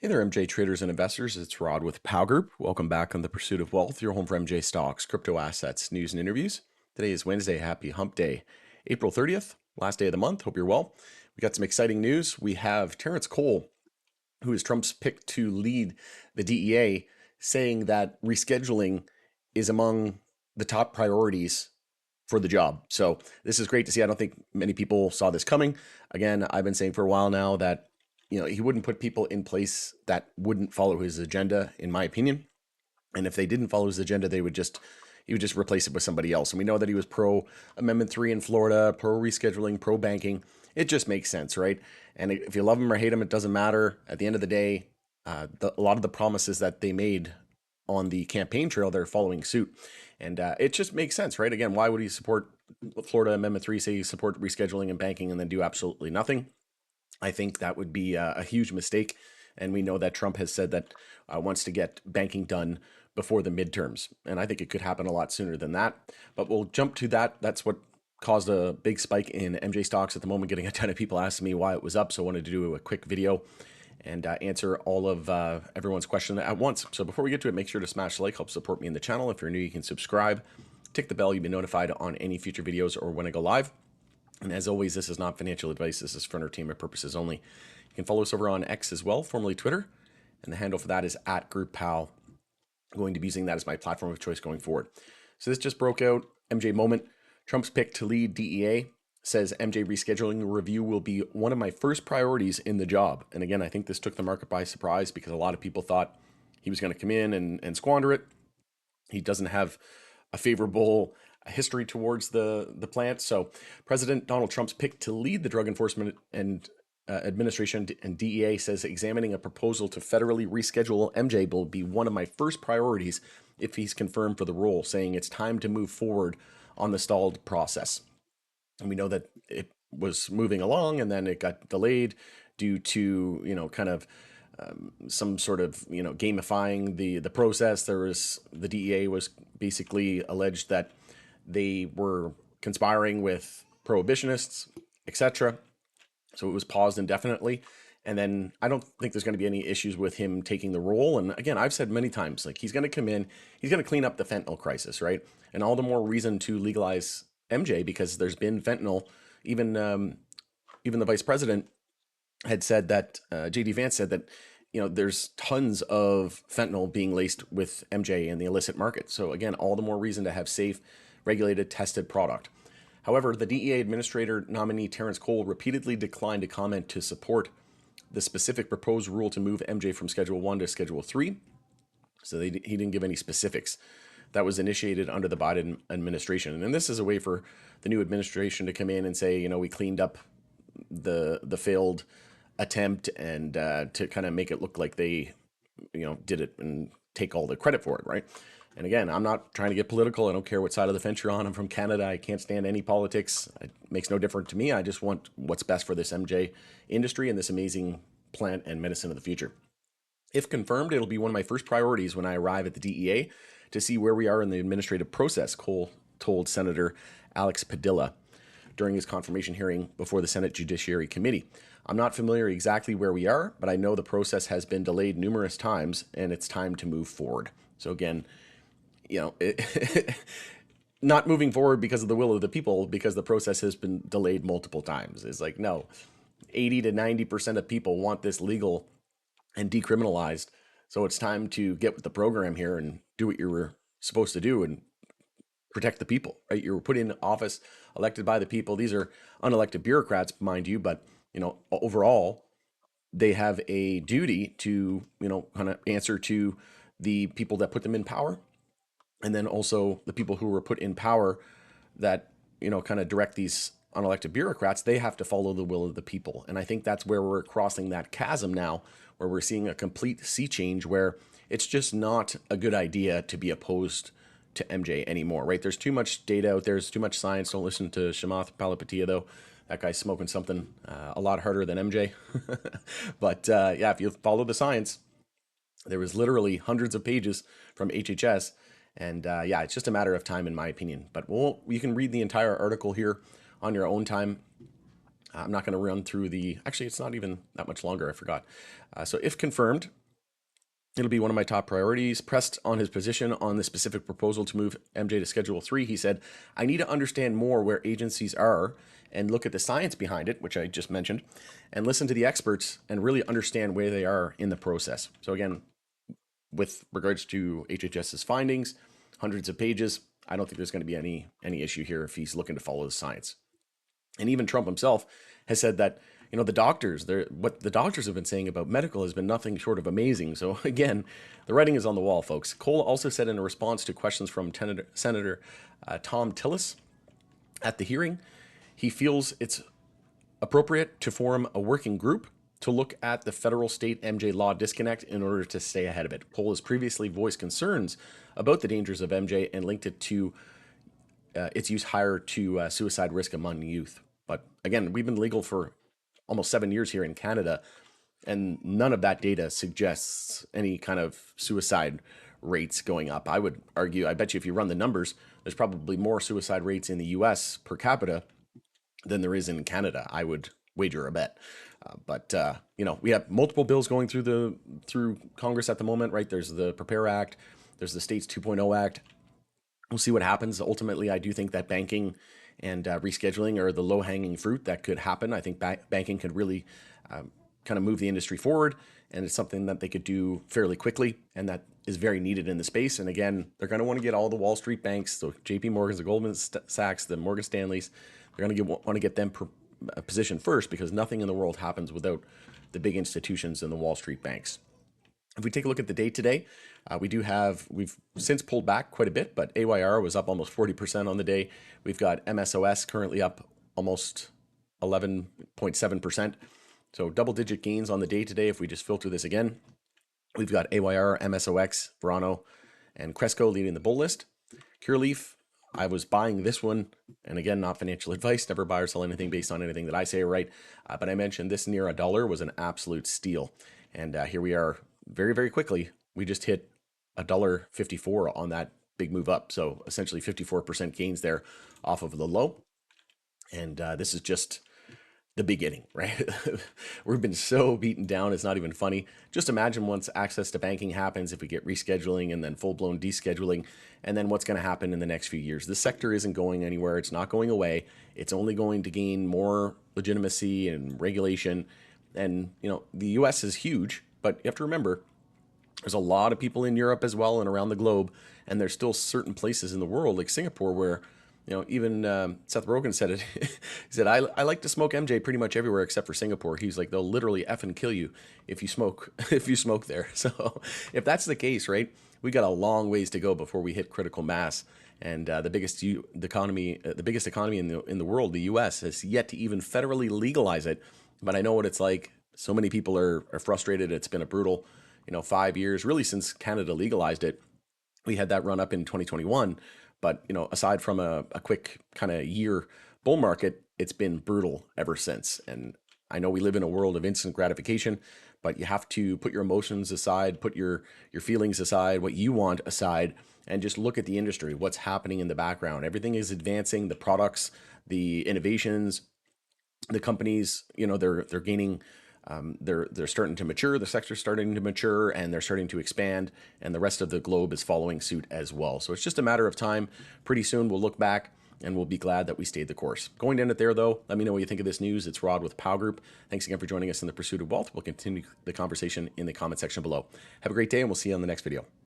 Hey there, MJ traders and investors. It's Rod with Pow Group. Welcome back on The Pursuit of Wealth, your home for MJ stocks, crypto assets, news, and interviews. Today is Wednesday. Happy hump day, April 30th, last day of the month. Hope you're well. We got some exciting news. We have Terrence Cole, who is Trump's pick to lead the DEA, saying that rescheduling is among the top priorities for the job. So this is great to see. I don't think many people saw this coming. Again, I've been saying for a while now that he wouldn't put people in place that wouldn't follow his agenda, in my opinion. And if they didn't follow his agenda, he would just replace it with somebody else. And we know that he was pro Amendment 3 in Florida, pro rescheduling, pro banking. It just makes sense, right? And if you love him or hate him, it doesn't matter. At the end of the day, a lot of the promises that they made on the campaign trail, they're following suit. And it just makes sense, right? Again, why would he support Florida Amendment 3, say he support rescheduling and banking and then do absolutely nothing? I think that would be a huge mistake. And we know that Trump has said that wants to get banking done before the midterms. And I think it could happen a lot sooner than that. But we'll jump to that. That's what caused a big spike in MJ stocks at the moment, getting a ton of people asking me why it was up. So I wanted to do a quick video and answer all of everyone's question at once. So before we get to it, make sure to smash the like, help support me in the channel. If you're new, you can subscribe, tick the bell, you'll be notified on any future videos or when I go live. And as always, this is not financial advice. This is for entertainment purposes only. You can follow us over on X as well, formerly Twitter. And the handle for that is @GroupPal. I'm going to be using that as my platform of choice going forward. So this just broke out. MJ moment. Trump's pick to lead DEA says MJ rescheduling review will be one of my first priorities in the job. And again, I think this took the market by surprise because a lot of people thought he was going to come in and squander it. He doesn't have a favorable history towards the plant. So President Donald Trump's pick to lead the Drug Enforcement and Administration and DEA says examining a proposal to federally reschedule MJ will be one of my first priorities if he's confirmed for the role, saying it's time to move forward on the stalled process. And we know that it was moving along and then it got delayed due to, kind of some sort of, gamifying the process. The DEA was basically alleged that they were conspiring with prohibitionists, etc. So it was paused indefinitely. And then I don't think there's going to be any issues with him taking the role. And again, I've said many times, like he's going to come in, he's going to clean up the fentanyl crisis, right? And all the more reason to legalize MJ because there's been fentanyl. Even the vice president had said that JD Vance said that there's tons of fentanyl being laced with MJ in the illicit market. So again, all the more reason to have safe, regulated, tested product. However, the DEA administrator nominee Terrence Cole repeatedly declined to comment to support the specific proposed rule to move MJ from Schedule 1 to Schedule 3. So he didn't give any specifics. That was initiated under the Biden administration. And this is a way for the new administration to come in and say, we cleaned up the failed attempt and to kind of make it look like they, did it and take all the credit for it, right? And again, I'm not trying to get political. I don't care what side of the fence you're on. I'm from Canada. I can't stand any politics. It makes no difference to me. I just want what's best for this MJ industry and this amazing plant and medicine of the future. If confirmed, it'll be one of my first priorities when I arrive at the DEA to see where we are in the administrative process, Cole told Senator Alex Padilla during his confirmation hearing before the Senate Judiciary Committee. I'm not familiar exactly where we are, but I know the process has been delayed numerous times and it's time to move forward. So again, not moving forward because of the will of the people, because the process has been delayed multiple times. It's like, no, 80 to 90% of people want this legal and decriminalized. So it's time to get with the program here and do what you were supposed to do and protect the people, right? You were put in office, elected by the people. These are unelected bureaucrats, mind you, but overall, they have a duty to, kind of answer to the people that put them in power. And then also the people who were put in power that, kind of direct these unelected bureaucrats, they have to follow the will of the people. And I think that's where we're crossing that chasm now, where we're seeing a complete sea change where it's just not a good idea to be opposed to MJ anymore, right? There's too much data out there. There's too much science. Don't listen to Chamath Palihapitiya, though. That guy's smoking something a lot harder than MJ. But yeah, if you follow the science, there was literally hundreds of pages from HHS. And yeah, it's just a matter of time, in my opinion. But you can read the entire article here on your own time. I'm not going to run through actually, it's not even that much longer. I forgot. So if confirmed, it'll be one of my top priorities. Pressed on his position on the specific proposal to move MJ to Schedule 3, he said, I need to understand more where agencies are and look at the science behind it, which I just mentioned, and listen to the experts and really understand where they are in the process. So again, with regards to HHS's findings, hundreds of pages, I don't think there's going to be any issue here if he's looking to follow the science. And even Trump himself has said that, the doctors, what the doctors have been saying about medical has been nothing short of amazing. So again, the writing is on the wall, folks. Cole also said in a response to questions from Senator Tom Tillis at the hearing, he feels it's appropriate to form a working group to look at the federal state MJ law disconnect in order to stay ahead of it. Cole has previously voiced concerns about the dangers of MJ and linked it to its use higher to suicide risk among youth. But again, we've been legal for almost 7 years here in Canada, and none of that data suggests any kind of suicide rates going up. I would argue, I bet you if you run the numbers, there's probably more suicide rates in the US per capita than there is in Canada. I would wager a bet. But we have multiple bills going through Congress at the moment, right? There's the Prepare Act, there's the States 2.0 Act. We'll see what happens. Ultimately, I do think that banking and rescheduling are the low-hanging fruit that could happen. I think banking could really kind of move the industry forward, and it's something that they could do fairly quickly, and that is very needed in the space. And again, they're going to want to get all the Wall Street banks, so JP Morgan's, the Goldman Sachs, the Morgan Stanleys, they're going to want to get them positioned first, because nothing in the world happens without the big institutions and the Wall Street banks. If we take a look at the date today, we've since pulled back quite a bit, but AYR was up almost 40% on the day. We've got MSOS currently up almost 11.7%. So double-digit gains on the day today. If we just filter this again, we've got AYR, MSOX, Verano, and Cresco leading the bull list. Cureleaf, I was buying this one, and again, not financial advice, never buy or sell anything based on anything that I say or write, but I mentioned this near $1 was an absolute steal. And here we are very, very quickly. We just hit $1.54 on that big move up. So essentially 54% gains there off of the low. And this is just the beginning, right? We've been so beaten down, it's not even funny. Just imagine once access to banking happens, if we get rescheduling and then full-blown descheduling, and then what's going to happen in the next few years. This sector isn't going anywhere. It's not going away. It's only going to gain more legitimacy and regulation. And, the US is huge, but you have to remember, there's a lot of people in Europe as well and around the globe, and there's still certain places in the world like Singapore where, even Seth Rogen said it. He said, I like to smoke MJ pretty much everywhere except for Singapore. He's like, they'll literally effing kill you if you smoke there. So if that's the case, right, we got a long ways to go before we hit critical mass. And the biggest economy in the world, the U.S., has yet to even federally legalize it. But I know what it's like. So many people are frustrated. It's been a brutal 5 years, really, since Canada legalized it. We had that run up in 2021. But, aside from a quick kind of year bull market, it's been brutal ever since. And I know we live in a world of instant gratification, but you have to put your emotions aside, put your feelings aside, what you want aside, and just look at the industry, what's happening in the background. Everything is advancing, the products, the innovations, the companies, they're gaining. They're starting to mature, the sector's starting to mature, and they're starting to expand, and the rest of the globe is following suit as well. So it's just a matter of time. Pretty soon we'll look back and we'll be glad that we stayed the course. Going to end it there, though. Let me know what you think of this news. It's Rod with Pow Group. Thanks again for joining us in the Pursuit of Wealth. We'll continue the conversation in the comment section below. Have a great day, and we'll see you on the next video.